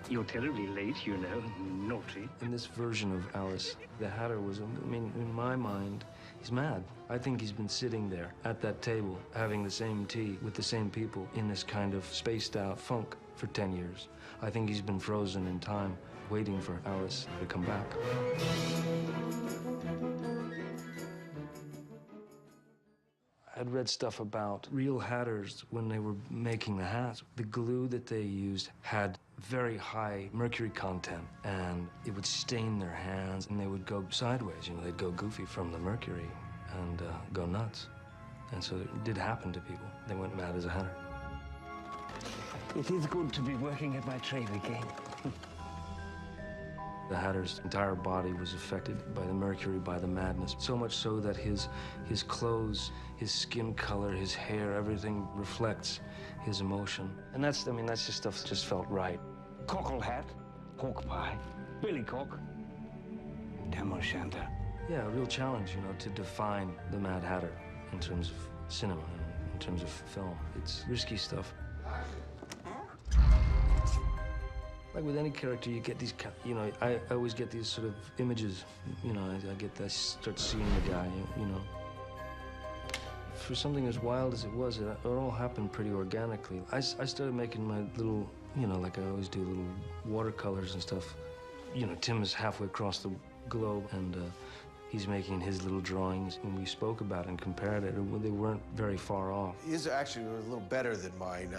You're terribly late, you know. Naughty. In this version of Alice, the Hatter was, in my mind, he's mad. I think he's been sitting there at that table, having the same tea with the same people in this kind of spaced-out funk for 10 years. I think he's been frozen in time, waiting for Alice to come back. I'd read stuff about real hatters when they were making the hats. The glue that they used had very high mercury content, and it would stain their hands, and they would go sideways. You know, they'd go goofy from the mercury and go nuts. And so it did happen to people. They went mad as a hatter. It is good to be working at my trade again. The Hatter's entire body was affected by the mercury, by the madness, so much so that his clothes, his skin color, his hair, everything reflects his emotion. And that's just stuff that just felt right. Cockle hat, pork pie, billycock, tam o' shanter. Yeah, a real challenge, you know, to define the Mad Hatter in terms of cinema, in terms of film. It's risky stuff. Like with any character, you get these, you know, I always get these sort of images, you know, I start seeing the guy, you know. For something as wild as it was, it all happened pretty organically. I started making my little, you know, like I always do, little watercolors and stuff. You know, Tim is halfway across the globe, and he's making his little drawings. When we spoke about it and compared it, they weren't very far off. His actually was a little better than mine.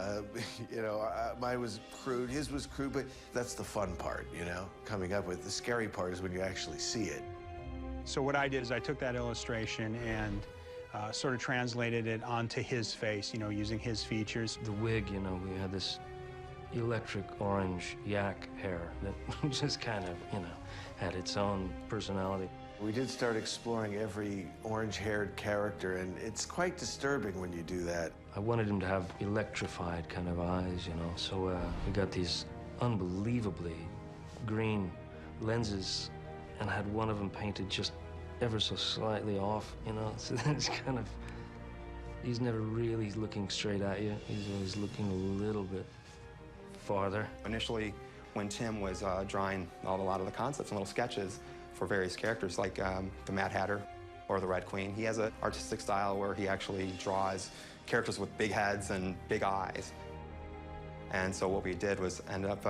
You know, mine was crude, his was crude, but that's the fun part, you know, coming up with. The scary part is when you actually see it. So what I did is I took that illustration and sort of translated it onto his face, you know, using his features. The wig, you know, we had this electric orange yak hair that just kind of, you know, had its own personality. We did start exploring every orange-haired character, and it's quite disturbing when you do that. I wanted him to have electrified kind of eyes, you know, so we got these unbelievably green lenses and had one of them painted just ever so slightly off, you know, so it's kind of, he's never really looking straight at you. He's always looking a little bit farther. Initially, when Tim was drawing a lot of the concepts and little sketches for various characters, like the Mad Hatter or the Red Queen, he has an artistic style where he actually draws characters with big heads and big eyes. And so what we did was end up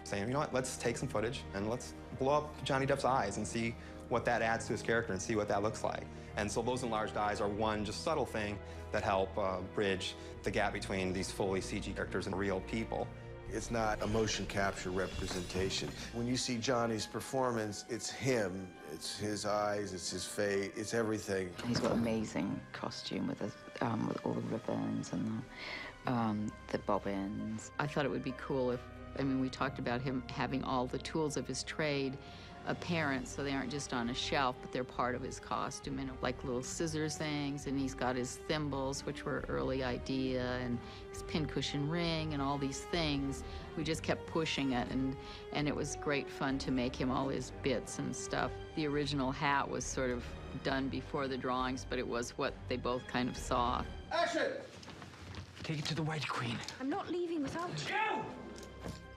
saying, you know what, let's take some footage and let's blow up Johnny Depp's eyes and see what that adds to his character and see what that looks like. And so those enlarged eyes are one just subtle thing that help bridge the gap between these fully CG characters and real people. It's not a motion capture representation. When you see Johnny's performance, it's him, it's his eyes, it's his face, it's everything. He's got amazing costume with all the ribbons and the bobbins. I thought it would be cool if, we talked about him having all the tools of his trade apparent, so they aren't just on a shelf, but they're part of his costume, and like little scissors things, and he's got his thimbles, which were an early idea, and his pincushion ring, and all these things. We just kept pushing it, and it was great fun to make him all his bits and stuff. The original hat was sort of done before the drawings, but it was what they both kind of saw. Action! Take it to the White Queen. I'm not leaving without you.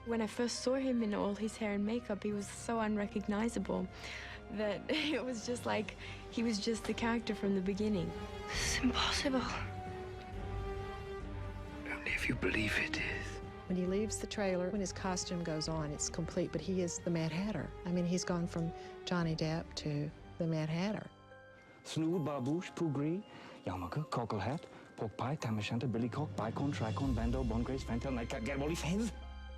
When I first saw him in all his hair and makeup, he was so unrecognizable that it was just like he was just the character from the beginning. This is impossible. Only if you believe it is. When he leaves the trailer, when his costume goes on, it's complete, but he is the Mad Hatter. He's gone from Johnny Depp to the Mad Hatter. Snood, barbouche, pougri, yarmulke, cockle hat, pork pie, tam o' shanter, billycock, bicon, tricon, bando, bon grace, fantail, nightcap, garibaldis, hens.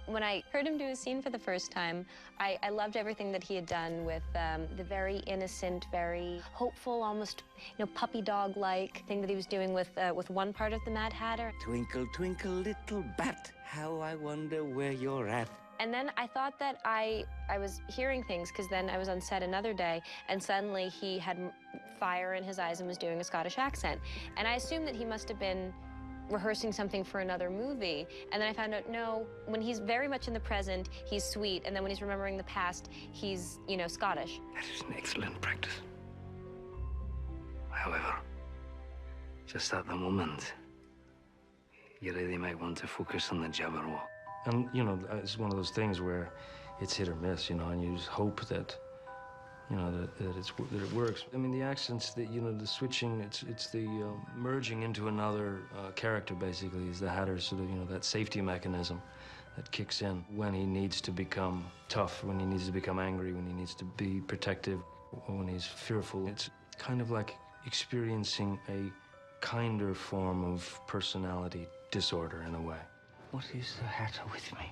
When I heard him do a scene for the first time, I loved everything that he had done with the very innocent, very hopeful, almost puppy dog-like thing that he was doing with one part of the Mad Hatter. Twinkle, twinkle, little bat, how I wonder where you're at. And then I thought that I was hearing things, because then I was on set another day, and suddenly he had fire in his eyes and was doing a Scottish accent. And I assumed that he must have been rehearsing something for another movie, and then I found out, no, when he's very much in the present, he's sweet, and then when he's remembering the past, he's, Scottish. That is an excellent practice. However, just at the moment, you really might want to focus on the Jabberwock. And, you know, it's one of those things where it's hit or miss, you know, and you just hope that, you know, that it works. I mean, the accents, you know, the switching, it's the merging into another character, basically, is the Hatter's sort of, you know, that safety mechanism that kicks in when he needs to become tough, when he needs to become angry, when he needs to be protective, when he's fearful. It's kind of like experiencing a kinder form of personality disorder in a way. What is the Hatter with me?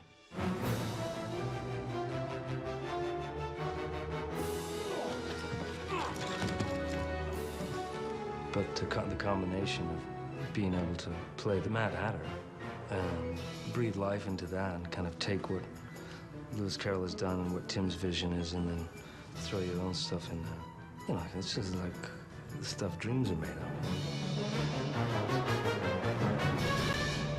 But the combination of being able to play the Mad Hatter and breathe life into that and kind of take what Lewis Carroll has done and what Tim's vision is and then throw your own stuff in there. You know, it's just like the stuff dreams are made of.